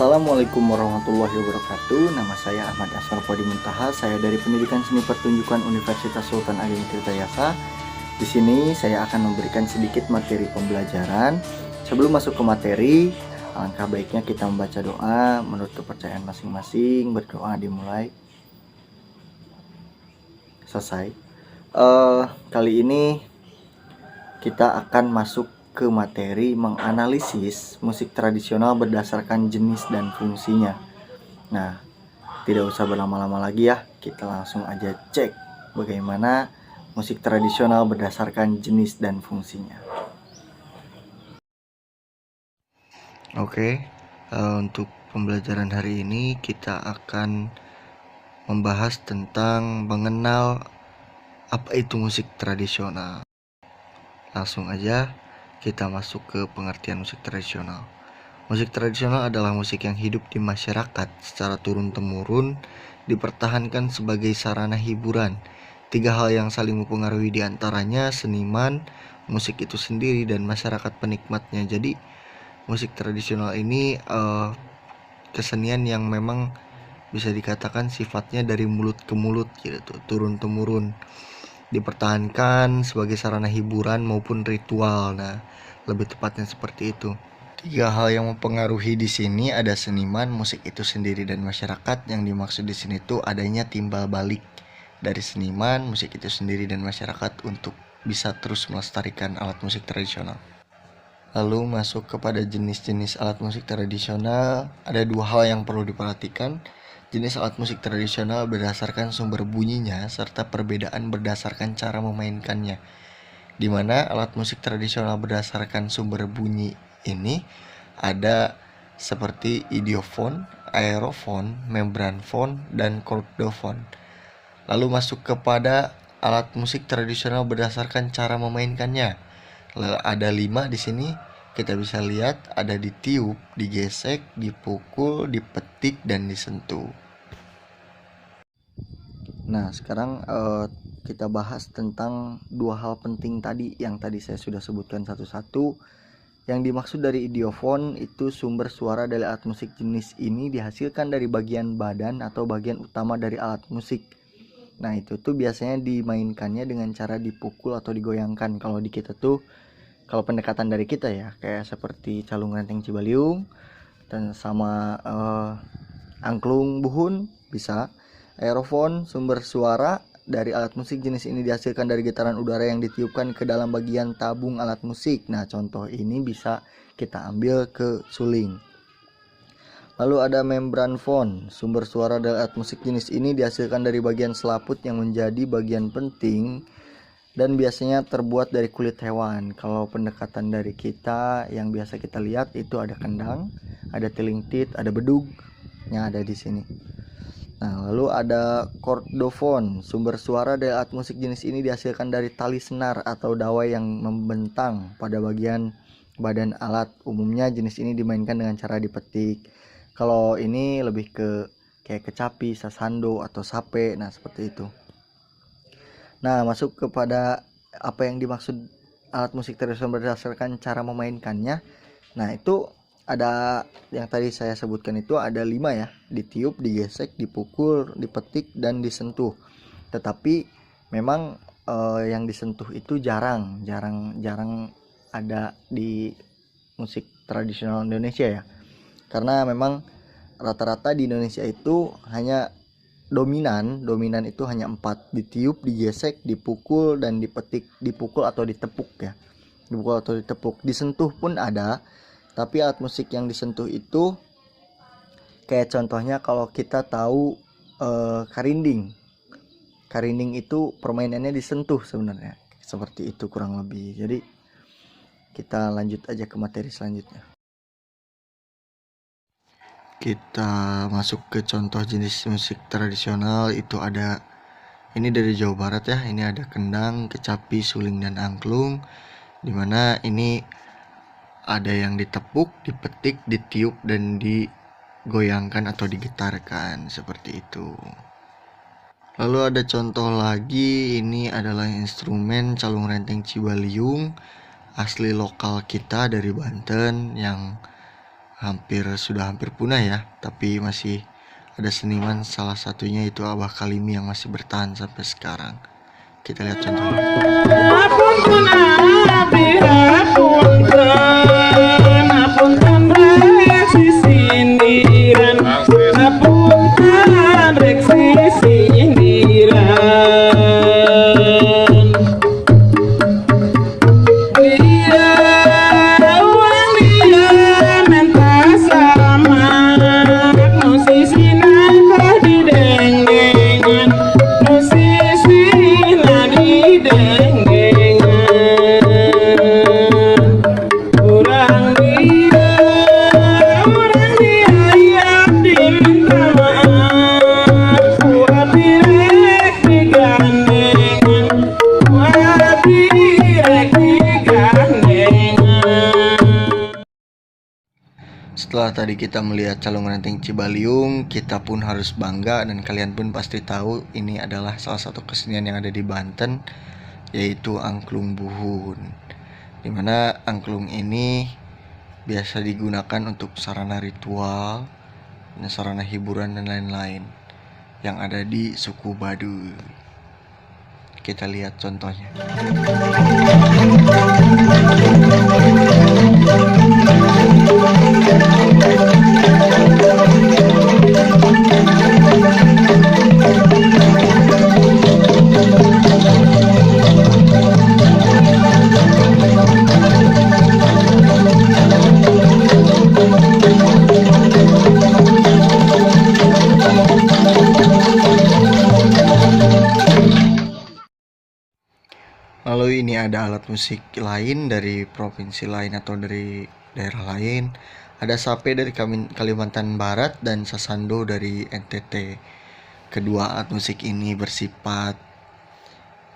Assalamualaikum warahmatullahi wabarakatuh. Nama saya Ahmad Asrafodi Muntaha. Saya dari Pendidikan Seni Pertunjukan Universitas Sultan Ageng Tirtayasa. Di sini saya akan memberikan sedikit materi pembelajaran. Sebelum masuk ke materi, alangkah baiknya kita membaca doa menurut kepercayaan masing-masing. Berdoa dimulai. Selesai. Kali ini kita akan masuk ke materi menganalisis musik tradisional berdasarkan jenis dan fungsinya. Nah, tidak usah berlama-lama lagi ya, kita langsung aja cek bagaimana musik tradisional berdasarkan jenis dan fungsinya. Oke, untuk pembelajaran hari ini kita akan membahas tentang mengenal apa itu musik tradisional. Langsung aja kita masuk ke pengertian musik tradisional. Musik tradisional adalah musik yang hidup di masyarakat secara turun-temurun, dipertahankan sebagai sarana hiburan. Tiga hal yang saling mempengaruhi diantaranya seniman, musik itu sendiri, dan masyarakat penikmatnya. Jadi musik tradisional ini kesenian yang memang bisa dikatakan sifatnya dari mulut ke mulut gitu, turun-temurun, dipertahankan sebagai sarana hiburan maupun ritual. Nah, lebih tepatnya seperti itu. Tiga hal yang mempengaruhi di sini ada seniman, musik itu sendiri, dan masyarakat. Yang dimaksud di sini tuh adanya timbal balik dari seniman, musik itu sendiri, dan masyarakat untuk bisa terus melestarikan alat musik tradisional. Lalu masuk kepada jenis-jenis alat musik tradisional, ada dua hal yang perlu diperhatikan. Jenis alat musik tradisional berdasarkan sumber bunyinya serta perbedaan berdasarkan cara memainkannya. Di mana alat musik tradisional berdasarkan sumber bunyi ini ada seperti idiofon, aerofon, membranfon, dan kordofon. Lalu masuk kepada alat musik tradisional berdasarkan cara memainkannya. Lalu ada 5 di sini. Kita bisa lihat ada ditiup, digesek, dipukul, dipetik, dan disentuh. Nah, sekarang kita bahas tentang dua hal penting tadi yang tadi saya sudah sebutkan satu-satu. Yang dimaksud dari idiofon itu sumber suara dari alat musik jenis ini dihasilkan dari bagian badan atau bagian utama dari alat musik. Nah, itu tuh biasanya dimainkannya dengan cara dipukul atau digoyangkan. Kalau di kita tuh, kalau pendekatan dari kita ya, kayak seperti calung renteng Cibaliung dan sama angklung buhun bisa. Aerofon, sumber suara dari alat musik jenis ini dihasilkan dari getaran udara yang ditiupkan ke dalam bagian tabung alat musik. Nah, contoh ini bisa kita ambil ke suling. Lalu ada membranfon, sumber suara dari alat musik jenis ini dihasilkan dari bagian selaput yang menjadi bagian penting dan biasanya terbuat dari kulit hewan. Kalau pendekatan dari kita yang biasa kita lihat itu ada kendang, ada tilingtit, ada bedug yang ada di sini. Nah, lalu ada kordofon, sumber suara dari alat musik jenis ini dihasilkan dari tali senar atau dawai yang membentang pada bagian badan alat. Umumnya jenis ini dimainkan dengan cara dipetik. Kalau ini lebih ke kayak kecapi, sasando, atau sape, nah seperti itu. Nah, masuk kepada apa yang dimaksud alat musik tradisional berdasarkan cara memainkannya. Nah, itu ada yang tadi saya sebutkan itu ada 5 ya, ditiup, digesek, dipukul, dipetik, dan disentuh. Tetapi memang yang disentuh itu jarang ada di musik tradisional Indonesia ya, karena memang rata-rata di Indonesia itu hanya dominan itu hanya 4, ditiup, digesek, dipukul, dan dipetik, dipukul atau ditepuk ya, dipukul atau ditepuk. Disentuh pun ada, tapi alat musik yang disentuh itu kayak contohnya kalau kita tahu karinding itu permainannya disentuh sebenarnya, seperti itu kurang lebih. Jadi kita lanjut aja ke materi selanjutnya. Kita masuk ke contoh jenis musik tradisional. Itu ada, ini dari Jawa Barat ya, ini ada kendang, kecapi, suling, dan angklung, dimana ini ada yang ditepuk, dipetik, ditiup, dan digoyangkan atau digetarkan seperti itu. Lalu ada contoh lagi, ini adalah instrumen calung renteng Cibaliung asli lokal kita dari Banten yang sudah hampir punah ya, tapi masih ada seniman, salah satunya itu Abah Kalimi yang masih bertahan sampai sekarang. Kita lihat contohnya. Setelah tadi kita melihat calung renteng Cibaliung, kita pun harus bangga dan kalian pun pasti tahu ini adalah salah satu kesenian yang ada di Banten, yaitu angklung buhun. Dimana angklung ini biasa digunakan untuk sarana ritual, sarana hiburan dan lain-lain yang ada di suku Baduy. Kita lihat contohnya. Lalu ini ada alat musik lain dari provinsi lain atau dari daerah lain. Ada sape dari Kalimantan Barat dan sasando dari NTT. Kedua alat musik ini bersifat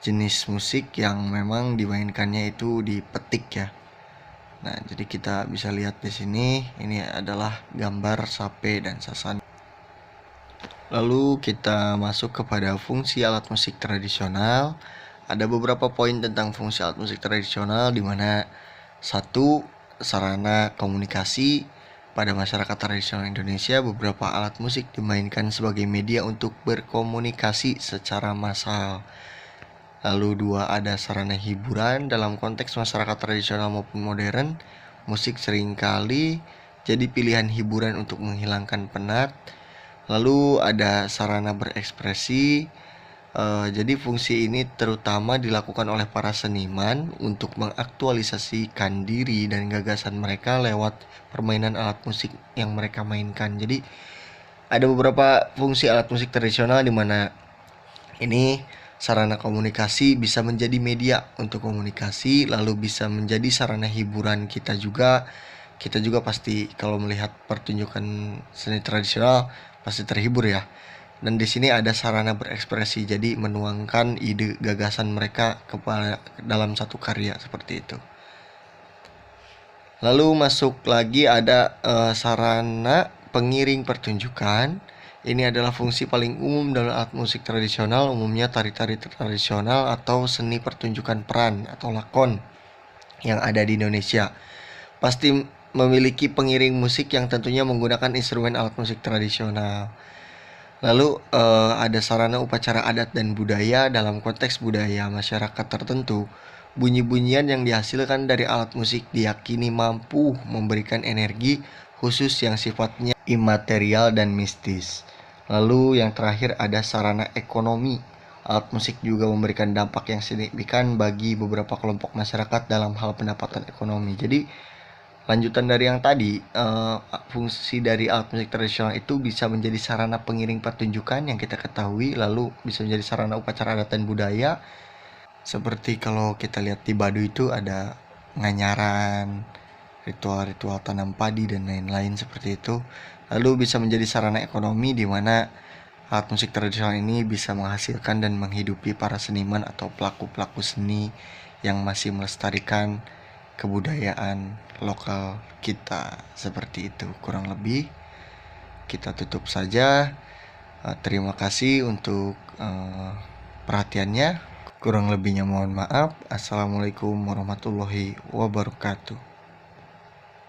jenis musik yang memang dimainkannya itu dipetik ya. Nah, jadi kita bisa lihat di sini, ini adalah gambar sape dan sasando. Lalu kita masuk kepada fungsi alat musik tradisional. Ada beberapa poin tentang fungsi alat musik tradisional, di mana satu, sarana komunikasi. Pada masyarakat tradisional Indonesia, beberapa alat musik dimainkan sebagai media untuk berkomunikasi secara massal. Lalu dua, ada sarana hiburan. Dalam konteks masyarakat tradisional maupun modern, musik seringkali jadi pilihan hiburan untuk menghilangkan penat. Lalu ada sarana berekspresi. Jadi fungsi ini terutama dilakukan oleh para seniman untuk mengaktualisasikan diri dan gagasan mereka lewat permainan alat musik yang mereka mainkan. Jadi ada beberapa fungsi alat musik tradisional di mana ini sarana komunikasi bisa menjadi media untuk komunikasi, lalu bisa menjadi sarana hiburan kita juga. Kita juga pasti kalau melihat pertunjukan seni tradisional pasti terhibur ya. Dan di sini ada sarana berekspresi, jadi menuangkan ide gagasan mereka kepada dalam satu karya seperti itu. Lalu masuk lagi ada sarana pengiring pertunjukan. Ini adalah fungsi paling umum dalam alat musik tradisional, umumnya tari-tari tradisional atau seni pertunjukan peran atau lakon yang ada di Indonesia. Pasti memiliki pengiring musik yang tentunya menggunakan instrumen alat musik tradisional. Lalu ada sarana upacara adat dan budaya. Dalam konteks budaya masyarakat tertentu, bunyi-bunyian yang dihasilkan dari alat musik diyakini mampu memberikan energi khusus yang sifatnya imaterial dan mistis. Lalu yang terakhir ada sarana ekonomi. Alat musik juga memberikan dampak yang signifikan bagi beberapa kelompok masyarakat dalam hal pendapatan ekonomi. Jadi lanjutan dari yang tadi, fungsi dari alat musik tradisional itu bisa menjadi sarana pengiring pertunjukan yang kita ketahui, lalu bisa menjadi sarana upacara adat dan budaya. Seperti kalau kita lihat di Baduy itu ada nganyaran, ritual-ritual tanam padi dan lain-lain seperti itu. Lalu bisa menjadi sarana ekonomi di mana alat musik tradisional ini bisa menghasilkan dan menghidupi para seniman atau pelaku-pelaku seni yang masih melestarikan kebudayaan lokal kita. Seperti itu kurang lebih. Kita tutup saja. Terima kasih untuk perhatiannya. Kurang lebihnya mohon maaf. Assalamualaikum warahmatullahi wabarakatuh.